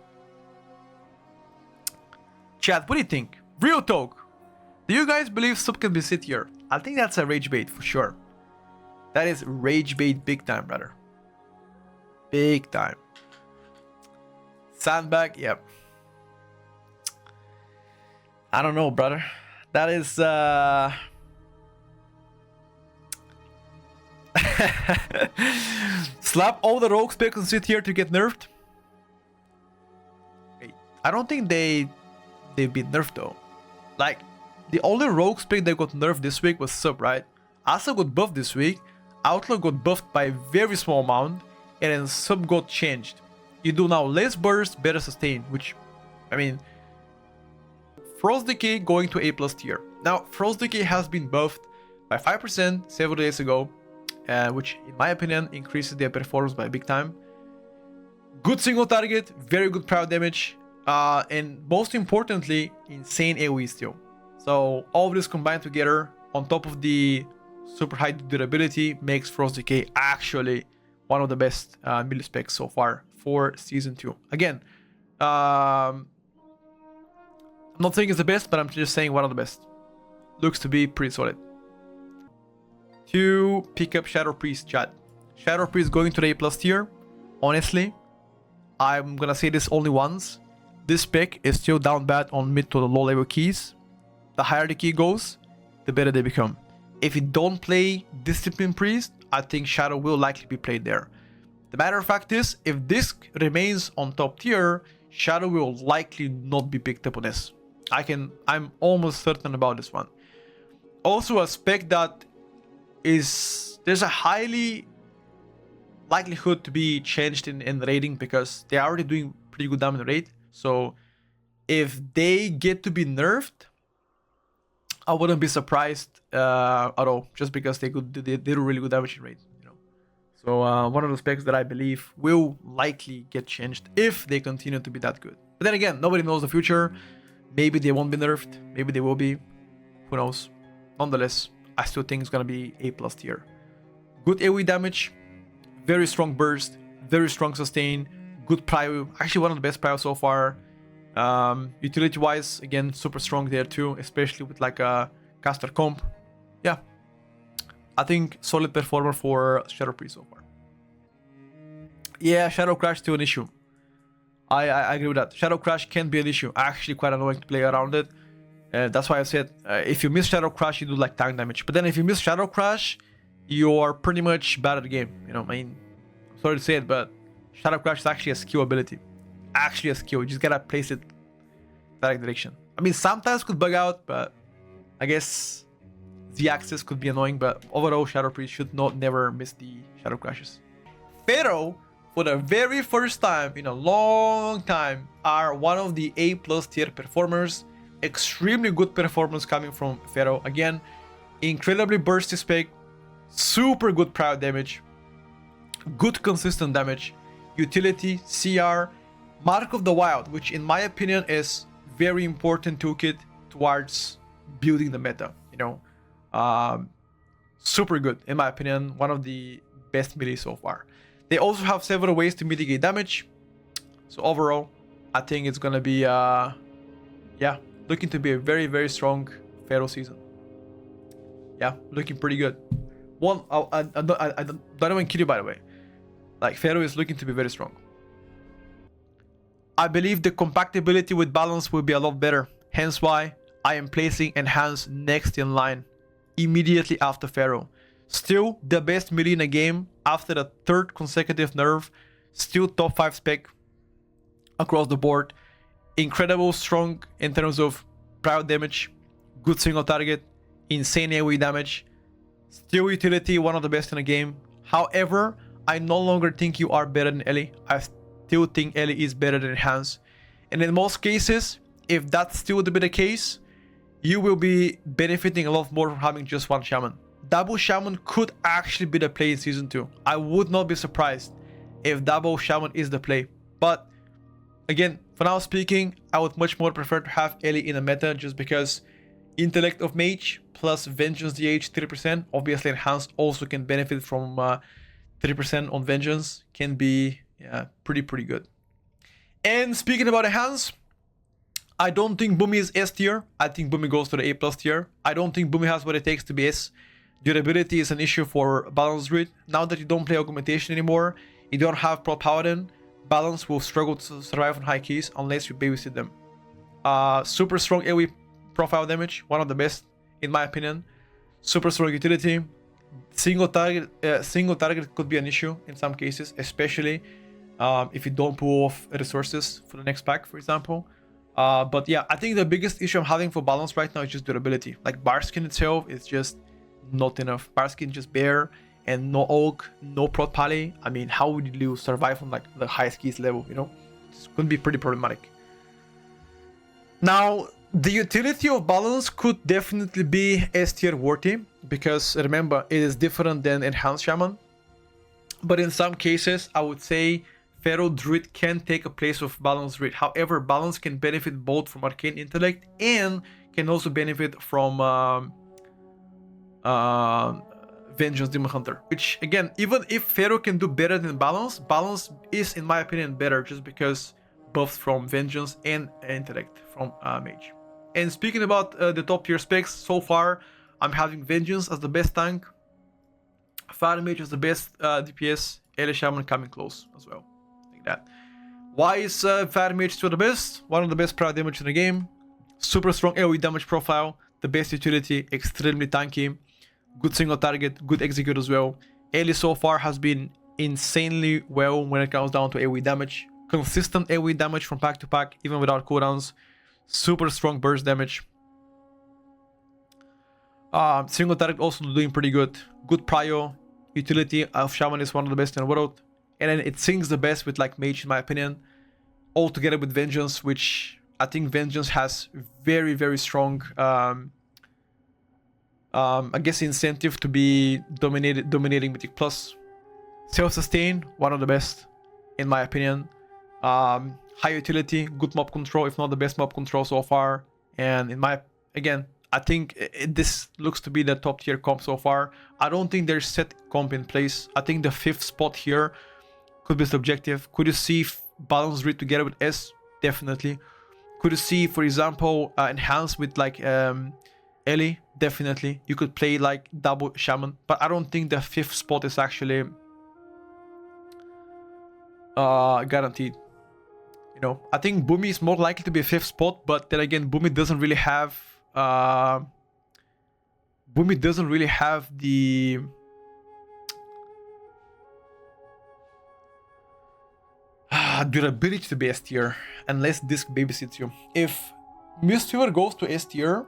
Chat, what do you think? Real talk. Do you guys believe Sub can be C tier? I think that's a rage bait for sure. That is rage bait big time, brother. Big time. Sandbag, yep. I don't know, brother. That is slap all the rogue specs and sit here to get nerfed. Wait, I don't think they've been nerfed though. Like, the only rogue spec that got nerfed this week was Sub, right? Asa got buffed this week. Outlaw got buffed by a very small amount, and then Sub got changed. You do now less burst, better sustain, which, I mean, Frost Decay going to A+ tier. Now, Frost Decay has been buffed by 5% several days ago, which, in my opinion, increases their performance by big time. Good single target, very good power damage, and most importantly, insane AoE still. So, all of this combined together, on top of the super high durability, makes Frost Decay actually one of the best melee specs so far for Season 2. Again, I'm not saying it's the best, but I'm just saying one of the best. Looks to be pretty solid. To pick up Shadow Priest, chat. Shadow Priest going to the A+ tier. Honestly, I'm gonna say this only once. This spec is still down bad on mid to the low level keys. The higher the key goes, the better they become. If you don't play Discipline Priest, I think Shadow will likely be played there. The matter of fact is, if this remains on top tier, Shadow will likely not be picked up on this. I'm almost certain about this one. Also a spec that there's a highly likelihood to be changed in rating because they're already doing pretty good damage rate. So if they get to be nerfed, I wouldn't be surprised at all, just because they do really good damage rate, you know. So one of the specs that I believe will likely get changed if they continue to be that good. But then again, nobody knows the future. Maybe they won't be nerfed. Maybe they will be. Who knows? Nonetheless, I still think it's gonna be A+ tier. Good AoE damage, very strong burst, very strong sustain, good prio. Actually, one of the best prio so far. Utility wise, again, super strong there too, especially with like a caster comp. Yeah, I think solid performer for Shadow Priest so far. Yeah, Shadow Crash still an issue. I agree with that. Shadow Crash can be an issue. Actually, quite annoying to play around it. That's why I said if you miss Shadow Crash, you do like tank damage. But then if you miss Shadow Crash, you're pretty much bad at the game. You know, I mean, sorry to say it, but Shadow Crash is actually a skill ability. Actually a skill. You just gotta place it direct direction. I mean, sometimes could bug out, but I guess the axis could be annoying. But overall, Shadow Priest should never miss the Shadow Crashes. Pharaoh, for the very first time in a long time, are one of the A+ tier performers. Extremely good performance coming from Pharaoh. Again, incredibly bursty spec, super good prio damage, good consistent damage, utility, CR, Mark of the Wild, which in my opinion is very important toolkit towards building the meta, you know. Super good in my opinion, one of the best melee so far. They also have several ways to mitigate damage. So overall, I think it's gonna be yeah, looking to be a very, very strong Pharaoh season. Yeah, looking pretty good. I don't even kid you, by the way. Like, Pharaoh is looking to be very strong. I believe the compatibility with balance will be a lot better. Hence why I am placing Enhance next in line, immediately after Pharaoh. Still the best melee in the game after the third consecutive nerf. Still top 5 spec across the board. Incredible strong in terms of prio damage, good single target, insane AoE damage. Still utility, one of the best in the game. However, I no longer think you are better than Ellie. I still think Ellie is better than Enhance. And in most cases, if that's still to be the case, you will be benefiting a lot more from having just one Shaman. Double Shaman could actually be the play in Season 2. I would not be surprised if Double Shaman is the play. But again, for now speaking, I would much more prefer to have Ellie in a meta just because Intellect of Mage plus Vengeance DH 3%. Obviously, Enhance also can benefit from 3% on Vengeance. Can be pretty good. And speaking about Enhance, I don't think Boomy is S tier. I think Boomy goes to the A+ tier. I don't think Boomy has what it takes to be S. Durability is an issue for Balance Druid. Now that you don't play Augmentation anymore, you don't have Pro Paladin, Balance will struggle to survive on high keys unless you babysit them. Super strong AoE profile damage, one of the best in my opinion. Super strong utility. Single target could be an issue in some cases, especially if you don't pull off resources for the next pack, for example. But yeah, I think the biggest issue I'm having for Balance right now is just durability. Like Barskin itself is just not enough. Barskin just bare and no Oak, no Prot Pally. I mean, how would you survive on like the highest keys level, you know? This could be pretty problematic. Now, the utility of Balance could definitely be S tier worthy because remember, it is different than Enhanced Shaman. But in some cases, I would say Feral Druid can take a place of Balance Druid. However, Balance can benefit both from Arcane Intellect and can also benefit from Vengeance Demon Hunter. Which again, even if Feral can do better than Balance, Balance is in my opinion better just because buffs from Vengeance and Intellect from Mage. And speaking about the top tier specs, so far I'm having Vengeance as the best tank, Fire Mage as the best DPS, Ele Shaman coming close as well. Like that. Why is Fire Mage still the best? One of the best prior damage in the game. Super strong AoE damage profile, the best utility, extremely tanky, good single target, good execute as well. Ele so far has been insanely well when it comes down to AoE damage. Consistent AoE damage from pack to pack, even without cooldowns. Super strong burst damage. Single target also doing pretty good. Good prio. Utility of Shaman is one of the best in the world. And then it syncs the best with like Mage in my opinion. All together with Vengeance, which I think Vengeance has very strong I guess incentive to be dominating Mythic Plus. Self-sustain, one of the best in my opinion. High utility, good mob control, if not the best mob control so far. And in my, again, I think this looks to be the top tier comp so far. I don't think there's set comp in place. I think the 5th spot here could be subjective. Could you see Balance Druid together with S? Definitely. Could you see, for example, Enhance with like Ellie? Definitely. You could play like double Shaman, but I don't think the 5th spot is actually guaranteed. You know, I think Boomy is more likely to be a 5th spot, but then again, Boomy doesn't really have the durability to be S tier unless Disc babysits you. If Mistweaver goes to S tier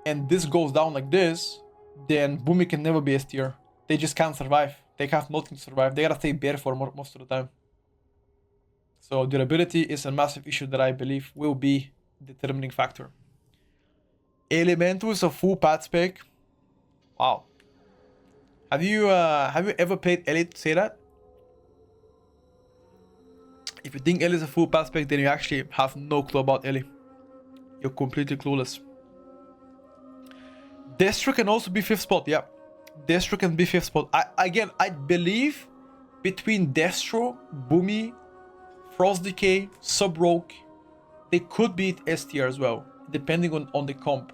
and this goes down like this, then Boomy can never be S tier. They just can't survive. They have nothing to survive. They gotta stay bare for most of the time. So durability is a massive issue that I believe will be the determining factor. Elemental is a full pad spec. Wow. Have you ever played Elite? Say that? If you think Ellie is a full pad spec, then you actually have no clue about Ellie. You're completely clueless. Destro can also be 5th spot, yeah. Destro can be 5th spot. I believe between Destro, Boomy, Frost Decay, Sub Rogue, they could be S tier as well, depending on the comp.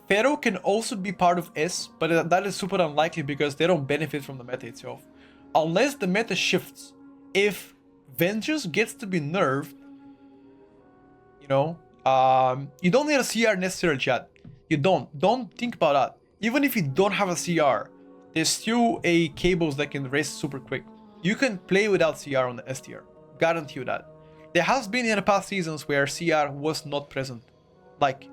Pharaoh can also be part of S, but that is super unlikely because they don't benefit from the meta itself. Unless the meta shifts. If Vengeance gets to be nerfed, you know, you don't need a CR necessarily, chat. You don't think about that. Even if you don't have a CR, there's still a cables that can race super quick. You can play without CR on the S tier. Guarantee you that. There has been in the past seasons where CR was not present. Like